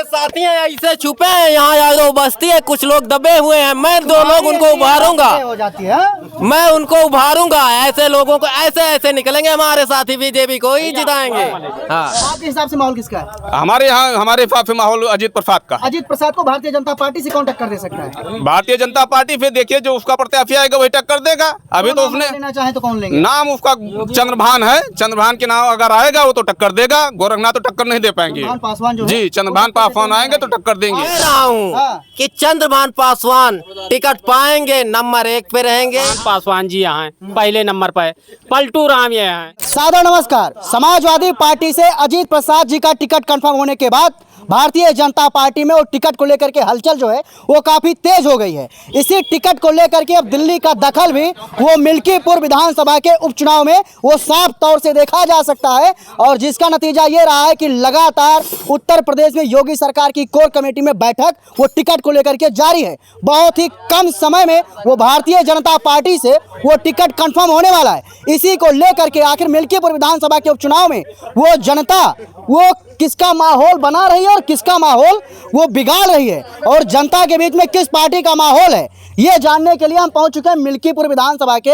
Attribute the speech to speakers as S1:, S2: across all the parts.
S1: साथी हैं ऐसे छुपे हैं, यहाँ यादव बस्ती है, कुछ लोग दबे हुए हैं, मैं दो लोग उनको उभारूंगा,
S2: हो जाती है
S1: मैं उनको उभारूंगा। ऐसे लोगों को ऐसे निकलेंगे हमारे साथी, बीजेपी को ही जिताएंगे। हाँ,
S2: आपके हिसाब से माहौल किसका है?
S3: हमारे हिसाब से माहौल अजीत प्रसाद का।
S2: अजीत प्रसाद को भारतीय जनता पार्टी से कौन टक्कर दे सकता है?
S3: भारतीय जनता पार्टी फिर देखिए जो उसका प्रत्याशी आएगा वही टक्कर देगा। अभी तो उसने
S2: लेना चाहे तो कौन लेंगे?
S3: नाम उसका चंद्रभान है, चंद्रभान के नाम अगर आएगा वो तो टक्कर देगा, गोरखनाथ तो टक्कर नहीं दे पाएंगे।
S2: पासवान जो
S3: जी, चंद्रभान पासवान आएंगे तो टक्कर देंगे।
S1: कह रहा हूँ कि चंद्रभान पासवान टिकट पाएंगे, नंबर 1 पे रहेंगे।
S4: पासवान जी यहाँ हैं पहले नंबर पर, पलटू राम ये हैं।
S2: सादर नमस्कार। समाजवादी पार्टी से अजीत प्रसाद जी का टिकट कंफर्म होने के बाद भारतीय जनता पार्टी में वो टिकट को लेकर के हलचल जो है वो काफी तेज हो गई है। इसी टिकट को लेकर के अब दिल्ली का दखल भी वो मिल्कीपुर विधानसभा के उपचुनाव में वो साफ तौर से देखा जा सकता है, और जिसका नतीजा ये रहा है कि लगातार उत्तर प्रदेश में योगी सरकार की कोर कमेटी में बैठक वो टिकट को लेकर के जारी है। बहुत ही कम समय में वो भारतीय जनता पार्टी से वो टिकट कंफर्म होने वाला है। इसी को लेकर के आखिर मिल्कीपुर विधानसभा के उपचुनाव में वो जनता वो किसका माहौल बना रही है और किसका माहौल वो बिगाड़ रही है, और जनता के बीच में किस पार्टी का माहौल है, ये जानने के लिए हम पहुंच चुके हैं मिल्कीपुर विधानसभा के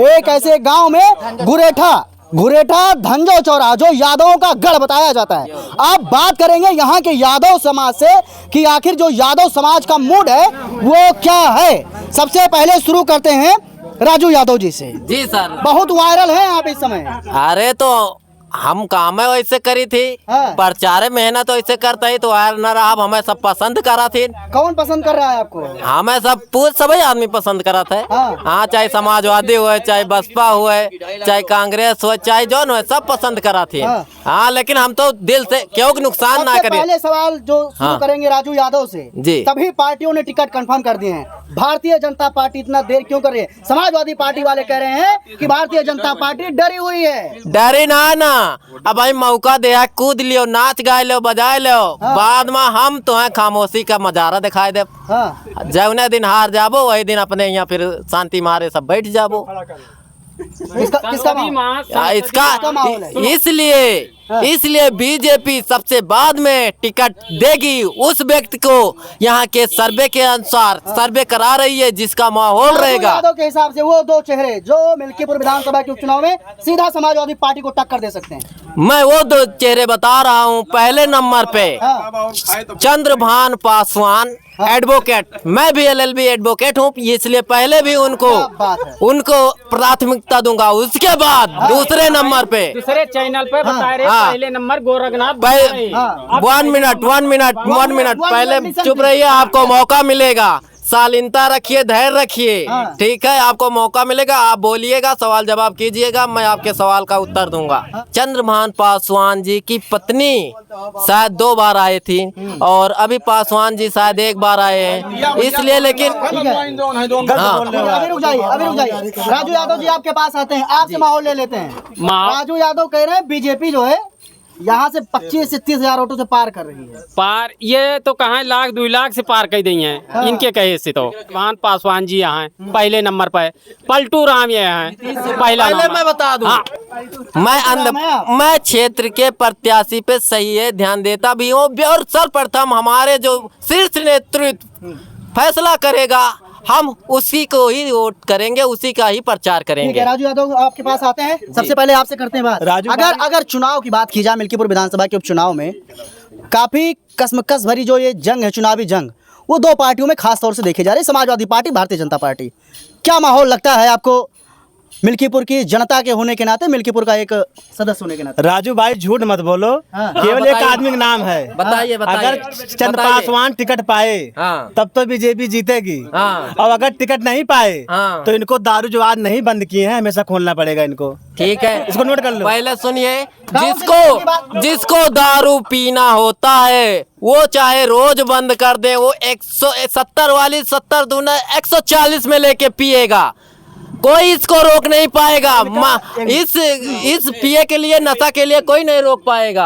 S2: एक ऐसे गांव में, गुरेठा धंजो चौरा, जो यादवों का गढ़ बताया जाता है। आप बात करेंगे यहाँ के यादव समाज से कि आखिर जो यादव समाज का मूड है वो क्या है। सबसे पहले शुरू करते हैं राजू यादव जी से।
S1: जी सर,
S2: बहुत वायरल है आप इस समय।
S1: अरे तो हम काम है वैसे करी थी,
S2: हाँ।
S1: प्रचार मेहनत तो ऐसे करता ही तो यार न रहा, हमें सब पसंद करा थी।
S2: कौन पसंद कर रहा है आपको?
S1: हमें सब सभी आदमी पसंद करा था।
S2: हाँ।
S1: हाँ, चाहे समाजवादी हुए, चाहे बसपा हुए, चाहे कांग्रेस हुए, चाहे जौन हुए, सब पसंद करा थी।
S2: हाँ।
S1: हाँ, लेकिन हम तो दिल से क्यों नुकसान ना
S2: सबसे
S1: करें।
S2: पहले सवाल जो शुरू
S1: हाँ।
S2: करेंगे राजू यादव से।
S1: जी।
S2: सभी पार्टियों ने टिकट कंफर्म कर दिए हैं, भारतीय जनता पार्टी इतना देर क्यों कर रही है? समाजवादी पार्टी वाले कह रहे हैं कि भारतीय जनता पार्टी डरी हुई है।
S1: डरे ना, अब भाई मौका दे, कूद लियो, नाच गाए लो, बजाए लो।
S2: हाँ।
S1: बाद में हम तो है खामोशी का मजारा दिखाई दे।
S2: हाँ।
S1: जौने दिन हार जाबो वही दिन अपने यहाँ फिर शांति मारे सब बैठ जाबो।
S2: किसका माहौल है?
S1: इसलिए बीजेपी सबसे बाद में टिकट देगी उस व्यक्ति को यहाँ के सर्वे के अनुसार सर्वे करा रही है, जिसका माहौल रहेगा।
S2: यादव के हिसाब से वो दो चेहरे जो मिल्कीपुर विधानसभा के उपचुनाव में सीधा समाजवादी पार्टी को टक्कर दे सकते हैं।
S1: मैं वो दो चेहरे बता रहा हूँ। पहले नंबर पे चंद्रभान पासवान एडवोकेट, मैं भी LLB एडवोकेट हूँ, इसलिए पहले भी उनको प्राथमिकता दूंगा। उसके बाद दूसरे नंबर पे
S4: दूसरे चैनल पे बता रहे पहले नंबर गोरखनाथ।
S1: 1 मिनट पहले चुप रहिए, आपको मौका मिलेगा। शालीनता रखिए, धैर्य रखिए, ठीक है? आपको मौका मिलेगा, आप बोलिएगा, सवाल जवाब कीजिएगा, मैं आपके सवाल का उत्तर दूंगा। चंद्रभान पासवान जी की पत्नी शायद 2 बार आए थी और अभी पासवान जी शायद 1 बार आए हैं, इसलिए। लेकिन
S2: अभी रुक जाइए। राजू यादव जी आपके पास आते हैं, आपसे माहौल ले लेते हैं। राजू यादव कह रहे हैं बीजेपी जो है यहाँ से 25 से 30 हजार ऑटो से पार कर रही है।
S4: पार ये तो कहाँ 1-2 लाख से पार कर दी हैं। इनके कहे से तो पासवान जी यहाँ हैं पहले नंबर पर, पलटू राम ये हैं पहला नंबर।
S1: मैं बता दूं, मैं क्षेत्र के प्रत्याशी पे सही है ध्यान देता भी हूँ, और सर्वप्रथम हमारे जो शीर्ष नेतृत्व फैसला करेगा हम उसी को ही वोट करेंगे, उसी का ही प्रचार करेंगे।
S2: राजू यादव आपके पास आते हैं, सबसे पहले आपसे करते हैं बात। अगर चुनाव की बात की जाए, मिल्कीपुर विधानसभा के उपचुनाव में काफी कसमकस भरी जो ये जंग है, चुनावी जंग, वो 2 पार्टियों में खास तौर से देखे जा रहे हैं, समाजवादी पार्टी, भारतीय जनता पार्टी। क्या माहौल लगता है आपको मिल्कीपुर की जनता के होने के नाते, मिल्कीपुर का एक सदस्य होने के नाते?
S5: राजू भाई झूठ मत बोलो। केवल एक आदमी का नाम है।
S1: बताइए।
S5: अगर चंद्र पासवान टिकट पाए तब तो बीजेपी जीतेगी, और अगर टिकट नहीं पाए तो इनको दारू जो आज नहीं बंद किए हैं हमेशा खोलना पड़ेगा इनको।
S1: ठीक है,
S5: इसको नोट कर लो।
S1: पहले सुनिए, जिसको दारू पीना होता है वो चाहे रोज बंद कर दे, वो 170 वाली 70 दूना 140 में लेके पिएगा, कोई इसको रोक नहीं पाएगा। इस पिए के लिए, नशा के लिए कोई नहीं रोक पाएगा।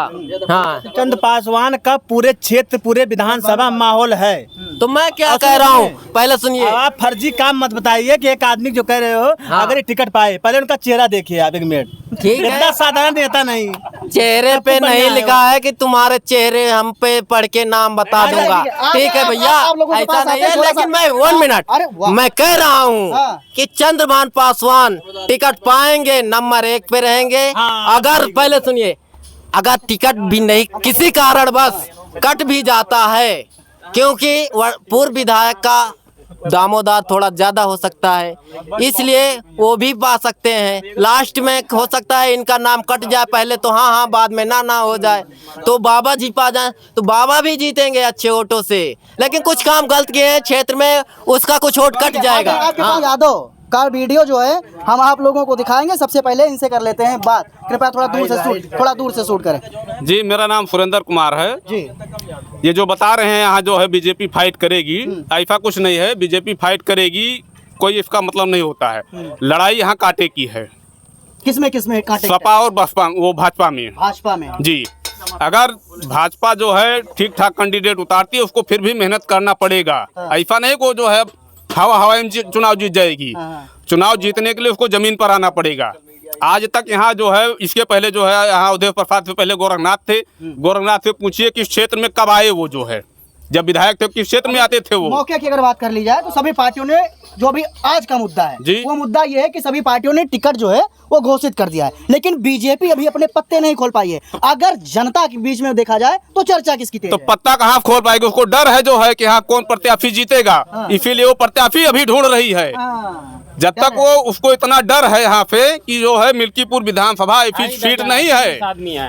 S1: हाँ,
S5: चंद्र पासवान का पूरे क्षेत्र, पूरे विधानसभा माहौल है।
S1: तो मैं क्या कह रहा हूँ, पहले सुनिए।
S5: आप फर्जी काम मत बताइए कि एक आदमी जो कह रहे हो अगर ये टिकट पाए, पहले उनका चेहरा देखिए आप 1 मिनट।
S1: ठीक है,
S5: इतना साधारण नेता नहीं।
S1: चेहरे पे नहीं लिखा है कि तुम्हारे चेहरे हम पे पढ़ के नाम बता दूंगा। ठीक है भैया, ऐसा नहीं है, लेकिन मैं 1 मिनट मैं कह रहा हूँ कि चंद्रभान पासवान टिकट पाएंगे, नंबर 1 पे रहेंगे। अगर पहले सुनिए, अगर टिकट भी नहीं किसी कारण बस कट भी जाता है, क्योंकि पूर्व विधायक का दामोदर थोड़ा ज्यादा हो सकता है, इसलिए वो भी पा सकते हैं। लास्ट में हो सकता है इनका नाम कट जाए, पहले तो हाँ हाँ बाद में ना हो जाए, तो बाबा जी पा जाए तो बाबा भी जीतेंगे अच्छे वोटों से। लेकिन कुछ काम गलत किए हैं क्षेत्र में, उसका कुछ वोट कट जाएगा।
S2: आपके पास यादव का वीडियो जो है हम आप लोगों को दिखाएंगे। सबसे पहले इनसे कर लेते हैं बात। कृपया थोड़ा दूर से शूट करें।
S3: जी, मेरा नाम सुरेंद्र कुमार है
S2: जी।
S3: ये जो बता रहे हैं यहाँ जो है बीजेपी फाइट करेगी, ऐसा कुछ नहीं है। बीजेपी फाइट करेगी कोई इसका मतलब नहीं होता है। लड़ाई यहाँ कांटे की है।
S2: किसमें कांटे?
S3: सपा और बसपा, वो भाजपा में जी। अगर भाजपा जो है ठीक ठाक कैंडिडेट उतारती है, उसको फिर भी मेहनत करना पड़ेगा। ऐसा नहीं को जो है हवा में चुनाव जीत जाएगी। चुनाव जीतने के लिए उसको जमीन पर आना पड़ेगा। आज तक यहाँ जो है, इसके पहले जो है यहाँ उदय प्रसाद से पहले गोरखनाथ थे। गोरखनाथ से पूछिए किस क्षेत्र में कब आए वो, जो है जब विधायक थे किस क्षेत्र में आते थे वो।
S2: मौके की अगर बात कर ली जाए तो सभी पार्टियों ने, जो भी आज का मुद्दा है
S3: जी,
S2: वो मुद्दा ये है कि सभी पार्टियों ने टिकट जो है वो घोषित कर दिया है, लेकिन बीजेपी अभी अपने पत्ते नहीं खोल पाई है। अगर जनता के बीच में देखा जाए तो चर्चा किसकी तेज
S3: तो
S2: है?
S3: पत्ता कहाँ खोल पाएगी? उसको डर है जो है कि हाँ कौन प्रत्याशी जीतेगा, इसीलिए वो प्रत्याशी अभी ढूंढ रही है। जब तक वो उसको इतना डर है यहाँ पे कि जो है मिल्कीपुर विधानसभा सीट नहीं है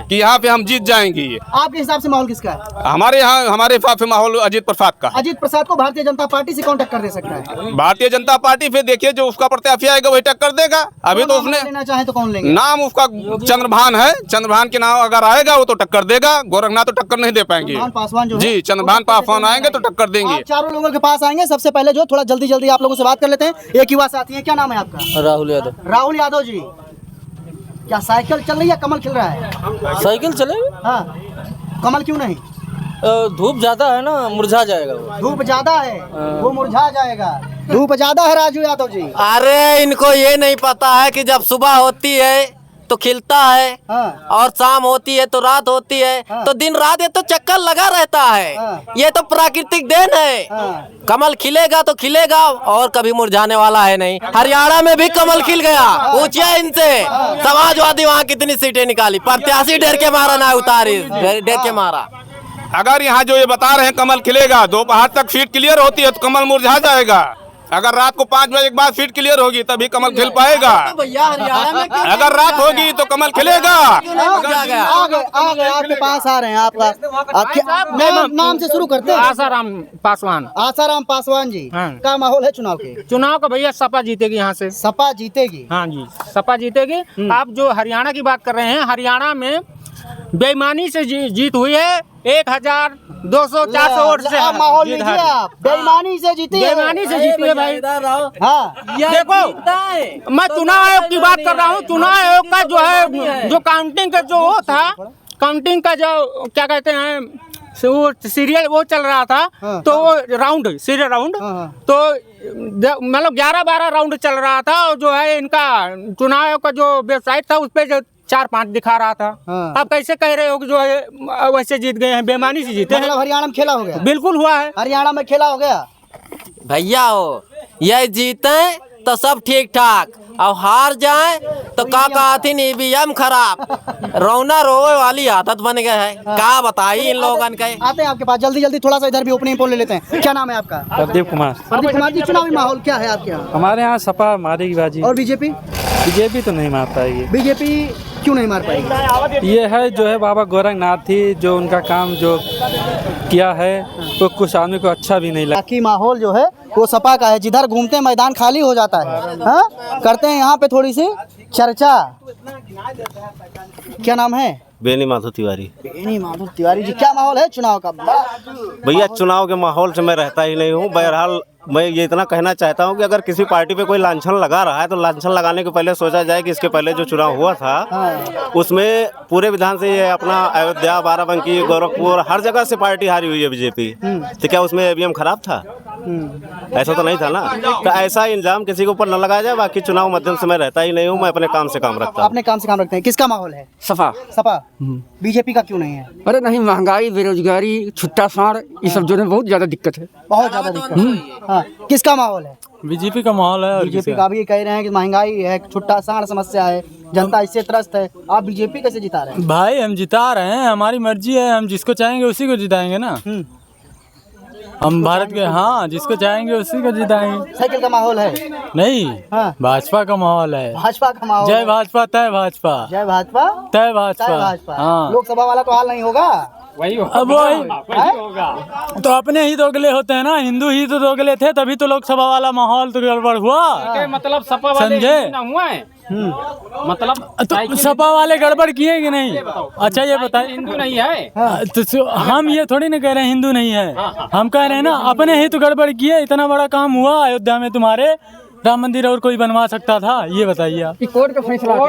S3: कि यहाँ पे हम जीत जाएंगे।
S2: आपके हिसाब से माहौल किसका है?
S3: हमारे हिसाब से माहौल अजीत प्रसाद का।
S2: अजीत प्रसाद को भारतीय जनता पार्टी से कौन टक्कर दे सकता है?
S3: भारतीय जनता पार्टी पे देखिए, जो उसका प्रत्याशी आएगा वही टक्कर देगा। अभी तो उसने
S2: लेना चाहे तो कौन लेंगे?
S3: नाम उसका चंद्रभान है। चंद्रभान के नाम अगर आएगा वो तो टक्कर देगा। गोरखनाथ तो टक्कर नहीं दे पाएंगे।
S2: पासवान जो
S3: जी, चंद्रभान पासवान आएंगे तो टक्कर देंगे।
S2: आप चारों लोगों के पास आएंगे। सबसे पहले जो थोड़ा जल्दी आप लोगों से बात कर लेते हैं। एक युवा साथी है, क्या नाम है आपका?
S1: राहुल यादव।
S2: राहुल यादव जी, क्या साइकिल चल रही है, कमल खिल रहा है?
S1: साइकिल चलेगी।
S2: हाँ, कमल क्यों नहीं?
S1: धूप ज्यादा है ना, मुरझा जाएगा वो।
S2: धूप ज्यादा है, वो मुरझा जाएगा। धूप ज्यादा है राजू यादव जी।
S1: अरे इनको ये नहीं पता है कि जब सुबह होती है तो खिलता है, और शाम होती है तो रात होती है, तो दिन रात ये तो चक्कर लगा रहता है। ये तो प्राकृतिक देन है। कमल खिलेगा तो खिलेगा, और कभी मुरझाने वाला है नहीं। हरियाणा में भी कमल खिल गया। पूछिए इनसे, समाजवादी वहाँ कितनी सीटें निकाली, प्रत्याशी डर के मारा ना उतारी, डर के मारा।
S3: अगर यहाँ जो ये बता रहे हैं कमल खिलेगा, दोपहर तक सीट क्लियर होती है तो कमल मुरझा जाएगा। अगर रात को 5 बजे के बाद सीट क्लियर होगी तभी कमल खिल पाएगा। अगर रात होगी तो कमल खिलेगा।
S2: आपके पास आ रहे हैं, आपका नाम से शुरू करते हैं।
S4: आसाराम पासवान।
S2: आसाराम पासवान जी, क्या माहौल है चुनाव के?
S4: चुनाव का भैया सपा जीतेगी यहाँ से।
S2: सपा जीतेगी?
S4: हाँ जी, सपा जीतेगी। आप जो हरियाणा की बात कर रहे हैं, हरियाणा में बेईमानी से जीत हुई है। 1200-400 वोट से
S2: माहौल लीजिए आप। बेईमानी से जीती है?
S4: बेईमानी से जीती है भाई।
S2: हाँ,
S4: देखो मैं चुनाव आयोग की बात कर रहा हूँ। चुनाव आयोग का जो है, जो काउंटिंग का जो वो था, काउंटिंग का जो क्या कहते हैं, वो सीरियल वो चल रहा था, तो वो राउंड, सीरियल राउंड, तो मतलब 11-12 राउंड चल रहा था। और जो है इनका चुनाव आयोग का जो वेबसाइट था उस पर जो 4-5 दिखा रहा था। आप कैसे कह रहे हो कि जो है वैसे जीत गए हैं? बेईमानी से जीते हैं।
S2: मतलब हरियाणा में खेला हो गया?
S4: बिल्कुल हुआ है,
S2: हरियाणा में खेला हो गया
S1: भैया। हो ये जीते तो सब ठीक ठाक, और हार जाए तो का कहती ईवीएम खराब, रोना रोए वाली आदत बन गए है। क्या बताई इन लोगों के।
S2: आते हैं आपके पास जल्दी थोड़ा सा इधर भी ओपनिंग पोल ले लेते हैं। क्या नाम है आपका?
S6: प्रदीप कुमार।
S2: प्रदीप कुमार जी, चुनावी माहौल क्या है आपके यहाँ?
S6: हमारे यहाँ सपा मारेगी बाजी।
S2: और बीजेपी?
S6: बीजेपी तो नहीं मार पाएगी।
S2: बीजेपी क्यों नहीं मार पाएगी?
S6: ये है जो है बाबा गोरखनाथ ही जो उनका काम जो किया है तो कुछ आदमी को अच्छा भी नहीं लगा।
S2: बाकी माहौल जो है वो सपा का है। जिधर घूमते हैं मैदान खाली हो जाता है। हाँ, करते हैं यहाँ पे थोड़ी सी चर्चा। क्या नाम है?
S7: बेनी माधव तिवारी।
S2: बेनी माधव तिवारी जी, क्या माहौल है चुनाव का?
S7: भैया चुनाव के माहौल से मैं रहता ही नहीं हूँ। बहरहाल मैं ये इतना कहना चाहता हूँ कि अगर किसी पार्टी पे कोई लांछन लगा रहा है तो लांछन लगाने के पहले सोचा जाए कि इसके पहले जो चुनाव हुआ था उसमें पूरे विधान से ये अपना अयोध्या, बाराबंकी, गोरखपुर हर जगह से पार्टी हारी हुई है बीजेपी। तो क्या उसमें ईवीएम खराब था? ऐसा तो नहीं था ना। तो ऐसा इल्जाम किसी के ऊपर न लगाया जाए। बाकी चुनाव मध्यम से मैं रहता ही नहीं हूँ, मैं अपने काम से काम रखता हूँ।
S2: अपने काम से काम रखते हैं। किसका माहौल है?
S8: सपा
S2: सपा। बीजेपी का क्यों नहीं है?
S8: अरे नहीं, महंगाई, बेरोजगारी, छुट्टा साड़, ये सब जो है बहुत ज्यादा दिक्कत है।
S2: बहुत ज्यादा दिक्कत है। हाँ, किसका माहौल है?
S6: बीजेपी का माहौल है।
S2: बीजेपी का भी कह रहे हैं कि महंगाई है, छुट्टा साड़ समस्या है, जनता इससे त्रस्त है। आप बीजेपी कैसे जिता रहे हैं?
S6: भाई हम जिता रहे हैं, हमारी मर्जी है, हम जिसको चाहेंगे उसी को जिताएंगे ना। हम भारत के, हाँ, जिसको चाहेंगे उसी को जिताएंगे।
S2: साइकिल का माहौल है?
S6: नहीं,
S2: हाँ।
S6: भाजपा का माहौल है।
S2: भाजपा का माहौल।
S6: जय भाजपा तय भाजपा।
S2: जय भाजपा
S6: तय भाजपा।
S2: जय भाजपा।
S6: हाँ।
S2: लोकसभा वाला तो हाल नहीं होगा।
S6: अब वही तो अपने ही दोगले होते हैं ना, हिंदू ही तो दोगले थे, तभी तो लोकसभा वाला माहौल तो गड़बड़ हुआ।
S4: मतलब सपा वाले
S6: समझे?
S4: ना हुआ है। मतलब
S6: तो सपा वाले गड़बड़ किए कि नहीं? अच्छा ये बताइए।
S4: हिंदू नहीं है।
S6: तो हम ये थोड़ी ना कह रहे हैं हिंदू नहीं है, हम कह रहे हैं ना अपने ही तो गड़बड़ किए। इतना बड़ा काम हुआ अयोध्या में, तुम्हारे राम मंदिर और कोई बनवा सकता था? ये बताइए आप।
S4: कोर्ट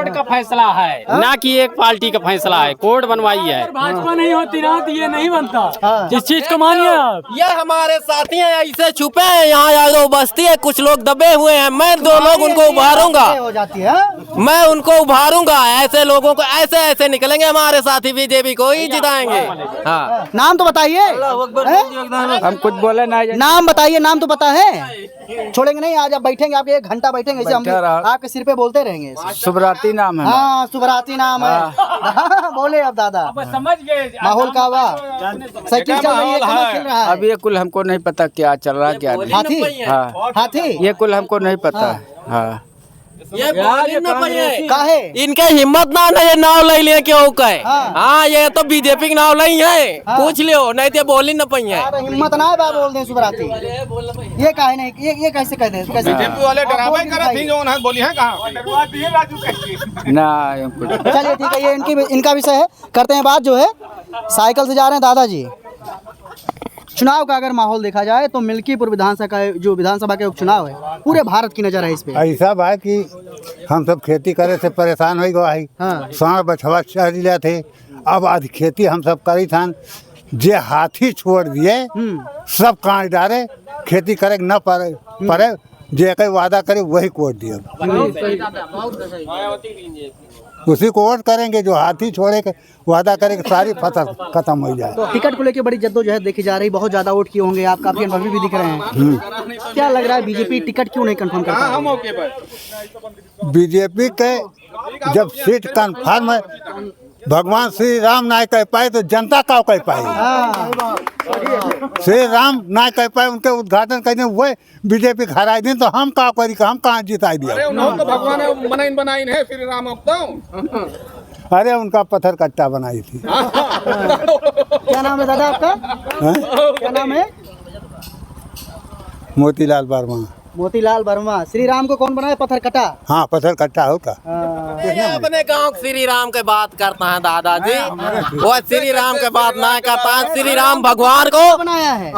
S4: का फैसला है ना कि एक पार्टी का फैसला है, कोर्ट बनवाई है।
S6: भाजपा नहीं होती ना तो ये नहीं बनता। इस चीज को मानिए आप।
S1: ये हमारे साथी हैं, ऐसे छुपे हैं यहाँ यादव बस्ती है, कुछ लोग दबे हुए हैं। मैं 2 लोग उनको उभारूंगा,
S2: हो जाती है।
S1: मैं उनको उभारूंगा। ऐसे लोगों को ऐसे ऐसे निकलेंगे हमारे साथी, बीजेपी को ही जिताएंगे। हाँ,
S2: नाम तो बताइए।
S8: हम कुछ बोले ना।
S2: नाम बताइए, नाम तो पता है। छोड़ेंगे नहीं, आज आप बैठेंगे, आपके 1 घंटा बैठेंगे, ऐसे हम आपके सिर पे बोलते रहेंगे।
S8: शुभरात्रि नाम है।
S2: हाँ, शुभरात्रि नाम है। बोले अब दादा,
S4: समझ गए
S2: माहौल का हुआ। साइकिल चल रही है, कहाँ चल रहा है?
S8: अब ये कुल हमको नहीं पता क्या चल रहा है क्या नहीं।
S2: हाथी।
S8: हाँ,
S2: हाथी
S8: ये कुल हमको नहीं पता। हाँ,
S1: ये बोली न पहिए।
S2: काहे?
S1: इनके हिम्मत ना ये नाव ले लिए क्यों कहे। हाँ, ये तो बीजेपी की नाव नहीं है, पूछ लियो, नहीं तो बोली न पहिए।
S2: यार हिम्मत ना है, बात बोल दें शुभरात्रि। ये काहे नहीं, ये कैसे कह दें? कैसे?
S3: बीजेपी वाले डरावे करे थी जो उन्हें बोली है कहाँ
S8: ना
S2: चलिए ठीक है, ये इनका विषय है। करते हैं बात जो है, साइकिल से जा रहे हैं दादाजी। चुनाव का अगर माहौल देखा जाए तो मिल्कीपुर विधानसभा का जो विधानसभा के उपचुनाव है, पूरे भारत की नजर है इस पे।
S9: ऐसा बात कि हम सब खेती करे से परेशान हो गए।
S2: हाँ।
S9: सांड बछवा चल थे, अब आज खेती हम सब करी थान, जे हाथी छोड़ दिए, सब काट डाले, खेती करे न पड़े, जे के वादा करे वही कोट दिए। उसी को वोट करेंगे जो हाथी छोड़े के वादा करे कि सारी फसल खत्म हो जाए।
S2: तो टिकट को लेकर बड़ी जद्दोजहद देखी जा रही, बहुत ज्यादा वोट किए होंगे आप, काफी अनुभवी भी दिख रहे हैं। क्या लग रहा है बीजेपी टिकट क्यों नहीं कंफर्म कर पा रही?
S9: बीजेपी के जब सीट कन्फर्म है, भगवान श्री राम ना कह पाए तो जनता का कह पाए। श्री राम ना कह पाए, उनके उद्घाटन करने हुए बीजेपी हराई दी, तो हम का करी, हम कहाँ जिताई दिया।
S3: तो भगवान बनाई है श्री राम।
S9: अरे उनका पत्थर कट्टा बनाई थी।
S2: क्या नाम है दादा आपका? क्या नाम है?
S9: मोतीलाल वर्मा।
S2: मोतीलाल वर्मा। श्री राम को कौन बनाया? पत्थर कटा।
S9: हाँ, पत्थर कट्टा होगा।
S1: ये अपने गांव श्री राम के बात करता है दादाजी, वो श्री राम के बात ना करता है। श्री राम भगवान को
S2: बनाया है।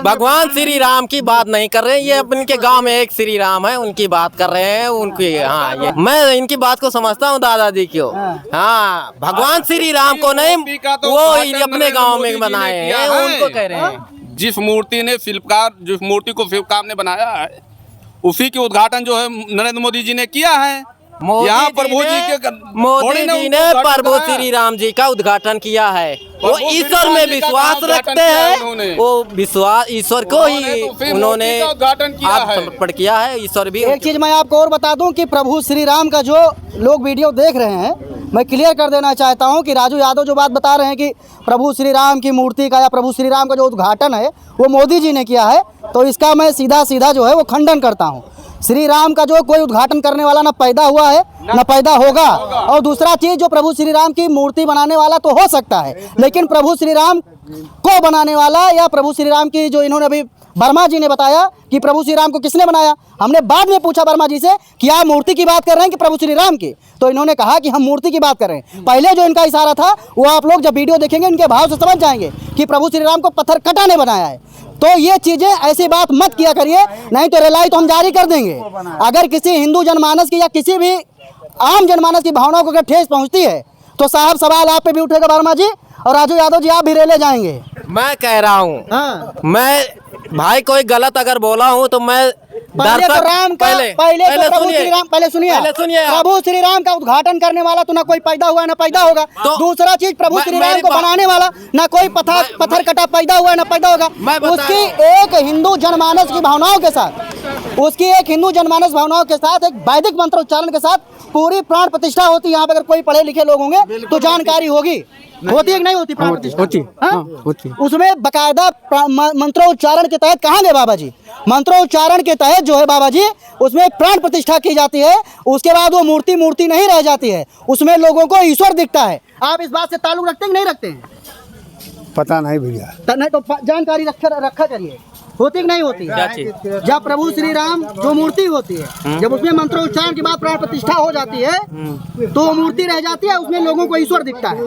S1: भगवान श्री राम की बात नहीं कर रहे हैं, ये अपने के गांव में एक श्री राम है, उनकी बात कर रहे हैं। उनकी, हाँ, ये मैं इनकी बात को समझता हूँ दादाजी क्यों। हाँ, भगवान श्री राम को नहीं, वो अपने गाँव में बनाए हैं, उनको कह रहे हैं।
S3: जिस मूर्ति को शिल्पकार ने बनाया है, उसी के उद्घाटन जो है नरेंद्र मोदी जी ने किया है। यहाँ प्रभु जी ने
S1: प्रभु श्री राम जी का उद्घाटन किया है। वो ईश्वर में विश्वास रखते हैं, वो विश्वास ईश्वर को ही उन्होंने समर्पण किया है। ईश्वर भी।
S2: एक चीज मैं आपको और बता दूं कि प्रभु श्री राम का जो लोग वीडियो देख रहे हैं, मैं क्लियर कर देना चाहता हूं कि राजू यादव जो बात बता रहे हैं कि प्रभु श्री राम की मूर्ति का या प्रभु श्री राम का जो उद्घाटन है वो मोदी जी ने किया है, तो इसका मैं सीधा जो है वो खंडन करता हूं। श्री राम का जो कोई उद्घाटन करने वाला ना पैदा हुआ है ना पैदा होगा। और दूसरा चीज, जो प्रभु श्री राम की मूर्ति बनाने वाला तो हो सकता है, लेकिन प्रभु श्री राम को बनाने वाला या प्रभु श्री राम की जो इन्होंने अभी वर्मा जी ने बताया कि प्रभु श्री राम को किसने बनाया, हमने बाद में पूछा वर्मा जी से कि आप मूर्ति की बात कर रहे हैं कि प्रभु श्री राम की, तो इन्होंने कहा कि हम मूर्ति की बात कर रहे हैं। पहले जो इनका इशारा था वो आप लोग जब वीडियो देखेंगे इनके भाव से समझ जाएंगे कि प्रभु श्री राम को पत्थर कटा ने बनाया है। तो ये चीजें, ऐसी बात मत किया करिए, नहीं तो रेलाई तो हम जारी कर देंगे। अगर किसी हिंदू जनमानस की या किसी भी आम जनमानस की भावनाओं को अगर ठेस पहुंचती है तो साहब सवाल आप पे भी उठेगा वर्मा जी, और राजू यादव जी आप भी रेले जाएंगे।
S1: मैं कह रहा हूँ
S2: हाँ।
S1: मैं भाई कोई गलत अगर बोला हूँ तो मैं
S2: पहले तो राम का पहले तो प्रभु श्री राम पहले सुनिए प्रभु श्री राम का उद्घाटन करने वाला तो ना कोई पैदा हुआ ना पैदा होगा। दूसरा चीज प्रभु श्री राम को बनाने वाला ना कोई पत्थर कटा पैदा हुआ ना पैदा होगा। उसकी एक हिंदू जनमानस की भावनाओं के साथ एक वैदिक मंत्रोच्चारण के साथ पूरी प्राण प्रतिष्ठा होती है। यहाँ पे अगर कोई पढ़े लिखे लोग होंगे तो जानकारी होगी, होती है कि नहीं होती प्राण प्रतिष्ठा? होती। उसमें बकायदा मंत्रोच्चारण के तहत कहाँ गए बाबा जी? मंत्रोच्चारण के तहत जो है बाबा जी उसमें प्राण प्रतिष्ठा की जाती है। उसके बाद वो मूर्ति नहीं रह जाती है, उसमें लोगों को ईश्वर दिखता है। आप इस बात से ताल्लुक रखते हैं कि नहीं रखते हैं?
S9: पता नहीं भैया,
S2: नहीं तो जानकारी रखा करिए। होती कि नहीं होती? जब प्रभु श्री राम जो मूर्ति होती है, जब उसमें मंत्रोच्चारण के बाद प्राण प्रतिष्ठा हो जाती है तो वो मूर्ति रह जाती है, उसमें लोगों को ईश्वर दिखता है।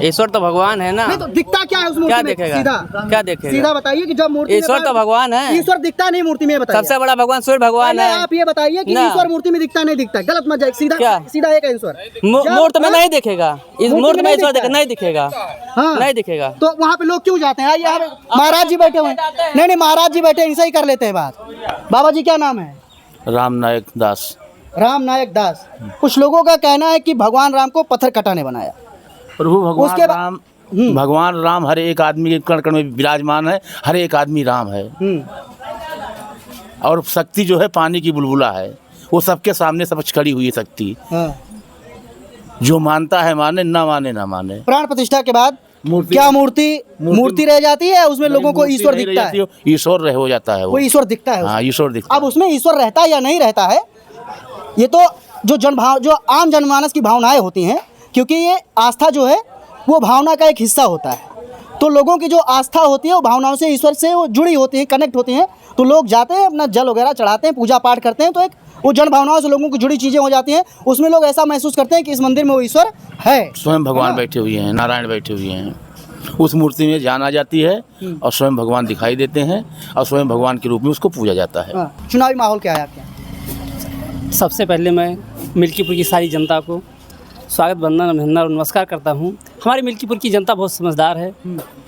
S8: ईश्वर तो भगवान है ना।
S2: नहीं तो दिखता क्या है उस मूर्ति
S8: क्या
S2: में?
S8: दिखेगा?
S2: सीधा
S8: क्या देखेगा?
S2: सीधा बताइए कि जब मूर्ति
S8: ईश्वर तो भगवान है।
S2: ईश्वर दिखता नहीं मूर्ति में, बताइए।
S8: सबसे बड़ा भगवान सूर्य भगवान है।
S2: आप ये बताइए कि ईश्वर मूर्ति में दिखता नहीं दिखता, गलत मत जाए। सीधा एक ईश्वर
S8: मूर्ति में नहीं दिखेगा, इस मूर्ति में ईश्वर नहीं दिखेगा।
S2: हाँ
S8: नहीं दिखेगा
S2: तो वहाँ पे लोग क्यों जाते हैं? आइए महाराज जी बैठे हुए हैं। नहीं महाराज जी बैठे, इनसे ही कर लेते हैं बात। बाबा जी क्या नाम है?
S7: राम नायक दास।
S2: राम नायक दास। कुछ लोगों का कहना है कि भगवान राम को पत्थर कटा ने बनाया।
S7: प्रभु भगवान राम हर एक आदमी के कण कण में विराजमान है, हर एक आदमी राम है। और शक्ति जो है पानी की बुलबुला है, वो सबके सामने सब खड़ी हुई है शक्ति। जो मानता है माने, ना माने ना माने।
S2: प्राण प्रतिष्ठा के बाद क्या मूर्ति रह जाती है? उसमें लोगों को ईश्वर दिखता है।
S7: ईश्वर हो जाता है, वो
S2: ईश्वर दिखता है।
S7: हाँ, ईश्वर दिखता है।
S2: अब उसमें ईश्वर रहता है या नहीं रहता है, ये तो जो आम जनमानस की भावनाएं होती हैं, क्योंकि ये आस्था जो है वो भावना का एक हिस्सा होता है। तो लोगों की जो आस्था होती है वो भावनाओं से, ईश्वर से वो जुड़ी होती है, कनेक्ट होती हैं। तो लोग जाते हैं, अपना जल वगैरह चढ़ाते हैं, पूजा पाठ करते हैं, तो एक वो जन भावनाओं से लोगों को जुड़ी चीजें हो जाती हैं। उसमें लोग ऐसा महसूस करते हैं कि इस मंदिर में वो ईश्वर है।
S7: स्वयं भगवान बैठे हुए हैं, नारायण बैठे हुए हैं। उस मूर्ति में जान आ जाती है और स्वयं भगवान दिखाई देते हैं और स्वयं भगवान के रूप में उसको पूजा जाता है।
S2: चुनावी माहौल क्या है आपके?
S10: सबसे पहले मैं मिल्कीपुर की सारी जनता को स्वागत, वंदन, अभिनंदन और नमस्कार करता हूँ। हमारी मिल्कीपुर की जनता बहुत समझदार है,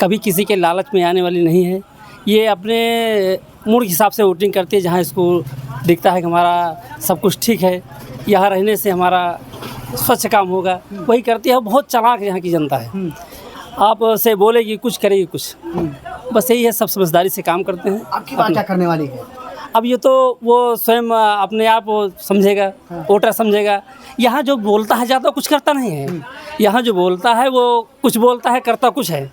S10: कभी किसी के लालच में आने वाली नहीं है। ये अपने मूड के हिसाब से वोटिंग करती है। जहाँ इसको दिखता है कि हमारा सब कुछ ठीक है, यहाँ रहने से हमारा स्वच्छ काम होगा, वही करती है। बहुत चालाक यहाँ की जनता है। आप से बोलेगी कुछ, करेगी कुछ, बस यही है। सब समझदारी से काम करते हैं।
S2: आपकी बात क्या करने वाली है?
S10: अब ये तो वो स्वयं अपने आप समझेगा, वोटर समझेगा। यहाँ जो बोलता है ज़्यादा कुछ करता नहीं है। यहाँ जो बोलता है वो कुछ बोलता है, करता कुछ है।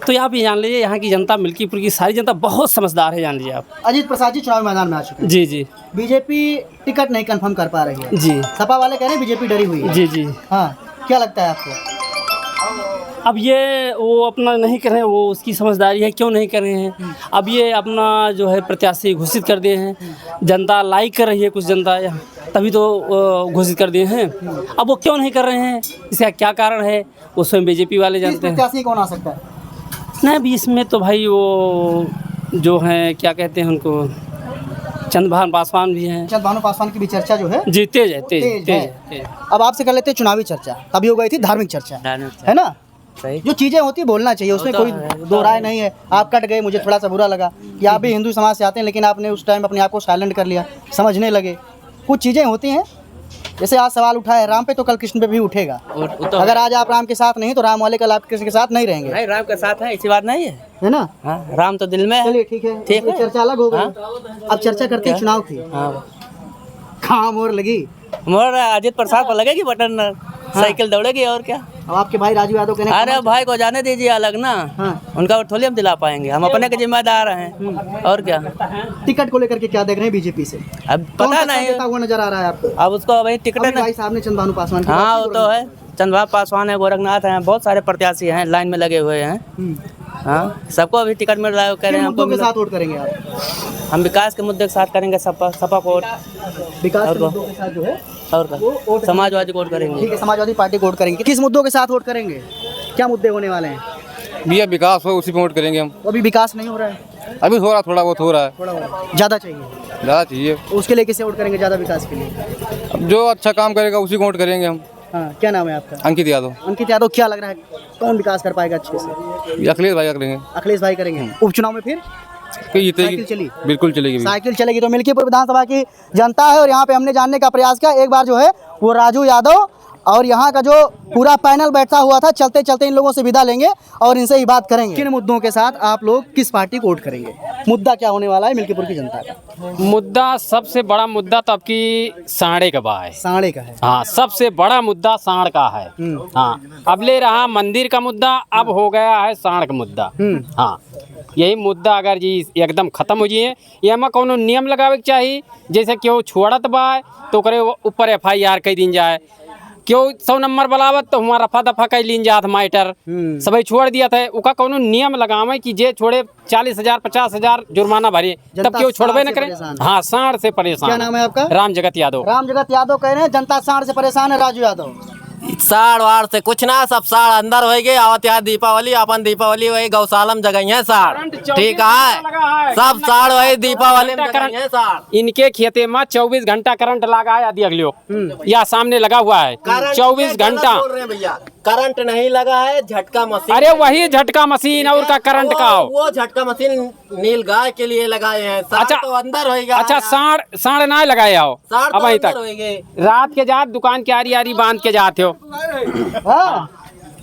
S10: तो आप ये जान लीजिए, यहाँ की जनता, मिल्कीपुर की सारी जनता बहुत समझदार है, जान लीजिए आप।
S2: अजीत प्रसाद जी चुनाव मैदान में आ चुके हैं।
S10: जी।
S2: बीजेपी टिकट नहीं कंफर्म कर पा रही है।
S10: जी।
S2: सपा वाले कह रहे हैं बीजेपी डरी हुई है।
S10: जी।
S2: हाँ, क्या लगता है आपको?
S10: अब ये वो अपना नहीं कर रहे हैं, वो उसकी समझदारी है, क्यों नहीं कर रहे हैं। अब ये अपना जो है प्रत्याशी घोषित कर दिए हैं, जनता लाइक कर रही है, कुछ जनता तभी तो घोषित कर दिए हैं। अब वो क्यों नहीं कर रहे हैं, इसका क्या कारण है, वो स्वयं बीजेपी वाले जानते हैं।
S2: प्रत्याशी कौन आ सकता है?
S10: नहीं, अभी इसमें तो भाई वो जो है क्या कहते हैं उनको, चंद्रभानु पासवान भी हैं।
S2: चंद्रभानु पासवान की भी चर्चा जो है
S10: जी तेज है।
S2: अब आपसे कर लेते हैं चुनावी चर्चा। तभी हो गई थी धार्मिक चर्चा, है ना? जो चीजें होती है बोलना चाहिए, उसमें कोई दो राय नहीं है। आप कट गए, मुझे थोड़ा सा बुरा लगा कि आप भी हिंदू समाज से आते हैं, लेकिन आपने उस टाइम अपने आप को साइलेंट कर लिया, समझने लगे। कुछ चीजें होती हैं, जैसे आज सवाल उठा है राम पे, तो कल कृष्ण पे भी उठेगा। अगर आज आप राम के साथ नहीं तो राम वाले कल आप कृष्ण के साथ नहीं रहेंगे।
S10: नहीं, राम के साथ है, ऐसी बात नहीं है
S2: ना?
S10: हाँ, राम तो दिल में है।
S2: चलिए ठीक है, चर्चा अलग हो गई। अब चर्चा करते हैं चुनाव की। कहाँ मोर लगी?
S10: मोर अजीत प्रसाद पर लगेगी बटन, साइकिल दौड़ेगी, और क्या।
S2: अब आपके भाई राजू यादव कहने,
S10: अरे भाई को जाने दीजिए अलग ना। उनका थोड़ी हम दिला पाएंगे, हम अपने के जिम्मेदार हैं, और क्या।
S2: टिकट को लेकर के क्या देख रहे हैं बीजेपी से?
S10: अब पता नहीं,
S2: वो नजर आ रहा है आपको?
S10: अब उसको वही टिकट
S2: भाई साहब ने चंद्रभानु पासवान,
S10: हाँ वो तो है, चंद्रभानु पासवान है, गोरखनाथ हैं, बहुत सारे प्रत्याशी हैं, लाइन में लगे हुए हैं। हाँ, सबको अभी टिकट मिल रहा है। कह रहे हैं
S2: मुद्दों के साथ वोट करेंगे आप?
S10: हम विकास के मुद्दे के साथ करेंगे, सपा को वोट।
S2: विकास के मुद्दों के साथ जो है
S10: और समाजवादी को वोट करेंगे।
S2: ठीक है, समाजवादी पार्टी को वोट करेंगे। किस मुद्दों के साथ वोट करेंगे? क्या मुद्दे होने वाले हैं?
S11: भैया विकास हो, उसी पे वोट करेंगे हम।
S2: अभी विकास नहीं हो रहा है?
S11: अभी हो रहा, थोड़ा बहुत हो रहा है।
S2: ज़्यादा चाहिए?
S11: ज़्यादा चाहिए।
S2: उसके लिए किसे वोट करेंगे ज़्यादा विकास के लिए?
S11: अब जो अच्छा काम करेगा उसी को वोट करेंगे हम।
S2: हाँ, क्या नाम है आपका?
S11: अंकित यादव।
S2: अंकित यादव, क्या लग रहा है कौन विकास कर पाएगा अच्छे से?
S11: अखिलेश भाई करेंगे।
S2: अखिलेश भाई करेंगे। उपचुनाव में फिर साइकिल चली?
S11: बिल्कुल चलेगी।
S2: साइकिल चलेगी। तो मिल्कीपुर विधानसभा की जनता है और यहाँ पे हमने जानने का प्रयास किया। एक बार जो है वो राजू यादव और यहाँ का जो पूरा पैनल बैठा हुआ था, चलते चलते इन लोगों से विदा लेंगे और इनसे ही बात करेंगे। किन मुद्दों के साथ आप लोग किस पार्टी को वोट करेंगे? मुद्दा क्या होने वाला है मिल्कीपुर की जनता का?
S10: मुद्दा सबसे बड़ा मुद्दा तो आपकी साढ़े का बा है।
S2: साढ़े का है?
S10: हाँ, सबसे बड़ा मुद्दा साढ़ का है। हाँ, अब ले रहा मंदिर का मुद्दा, अब हो गया है साढ़ का मुद्दा। हाँ, यही मुद्दा अगर जी एकदम खत्म हो जाए, ये में कोनो नियम लगावे के चाहिए। जैसे क्यों छोड़त बा तो करे ऊपर FIR कई दिन जाए, क्यों 100 नंबर बलावत तो हमारा रफा दफा कई लीन जात माइटर सभी छोड़ दिया था। उका कोनो नियम लगावे कि जे छोड़े 40,000 50,000 जुर्माना भरे, तब क्यों छोड़बे न करे। हाँ, साढ़ से परेशान।
S2: क्या नाम है आपका?
S10: राम जगत यादव।
S2: राम जगत यादव कह रहे हैं जनता साढ़ से परेशान है। राजू यादव,
S1: साढ़ वाड़ से कुछ ना, सब साढ़ अंदर हो गए। आवत यहाँ दीपावली, अपन दीपावली वही गौशालम जगह है साढ़, ठीक है। सब साढ़ वही दीपावली में जगह है साढ़।
S10: इनके खेते में 24 घंटा करंट लगा है। अगले या सामने लगा हुआ है 24 घंटा।
S1: भैया करंट नहीं लगा है, झटका मशीन।
S10: अरे वही झटका मशीन और का करंट का हो।
S1: वो झटका मशीन नील गाय के लिए लगाए हैं।
S10: अच्छा,
S1: तो अंदर होएगा।
S10: अच्छा, साढ़ ना लगाए हो
S1: साढ़
S10: अब अभी तक। रात के जात दुकान के आरी आरी बांध के जाते हो।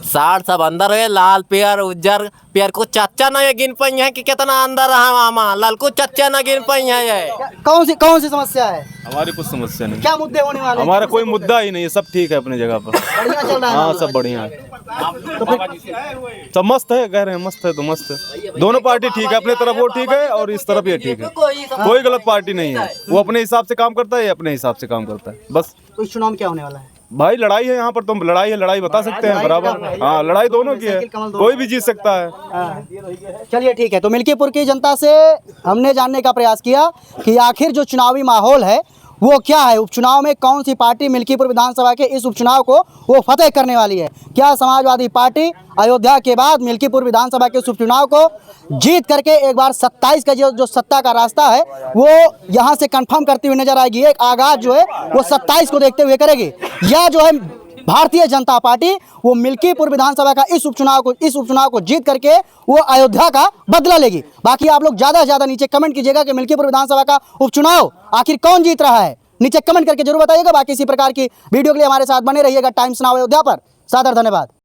S1: साढ़ सब अंदर है। लाल पियर उज्जर पियर को चच्चा न गिन पाई है कि कितना अंदर रहा मामा। लाल को चच्चा न गिन पाई है। ये
S2: कौन सी समस्या है?
S12: हमारी कुछ समस्या नहीं।
S2: क्या मुद्दे होने वाले?
S12: हमारा कोई मुद्दा ही नहीं है, सब ठीक है अपनी जगह पर।
S2: बढ़िया चल रहा है?
S12: हाँ, सब बढ़िया है। सब मस्त है, कह रहे हैं मस्त है तो मस्त है। दोनों पार्टी ठीक है, अपनी तरफ वो ठीक है और इस तरफ ये ठीक है। कोई गलत पार्टी नहीं है। वो अपने हिसाब से काम करता है, ये अपने हिसाब से काम करता है, बस।
S2: तो इस चुनाव में क्या होने वाला है?
S12: भाई लड़ाई है यहाँ पर, तो लड़ाई है, लड़ाई बता सकते हैं बराबर। हाँ, लड़ाई दोनों की है, कोई भी जीत सकता है।
S2: चलिए ठीक है। तो मिल्कीपुर की जनता से हमने जानने का प्रयास किया कि आखिर जो चुनावी माहौल है वो क्या है, उपचुनाव में कौन सी पार्टी मिल्कीपुर विधानसभा के इस उपचुनाव को वो फतेह करने वाली है। क्या समाजवादी पार्टी अयोध्या के बाद मिल्कीपुर विधानसभा के इस उपचुनाव को जीत करके एक बार 27 का जो सत्ता का रास्ता है वो यहाँ से कंफर्म करती हुई नजर आएगी। एक आगाज जो है वो 27 को देखते हुए करेगी, या जो है भारतीय जनता पार्टी वो मिल्कीपुर विधानसभा का इस उपचुनाव को जीत करके वो अयोध्या का बदला लेगी। बाकी आप लोग ज्यादा से ज्यादा नीचे कमेंट कीजिएगा कि मिल्कीपुर विधानसभा का उपचुनाव आखिर कौन जीत रहा है। नीचे कमेंट करके जरूर बताइएगा। बाकी इसी प्रकार की वीडियो के लिए हमारे साथ बने रहिएगा टाइम्स नाउ अयोध्या पर। सादर धन्यवाद।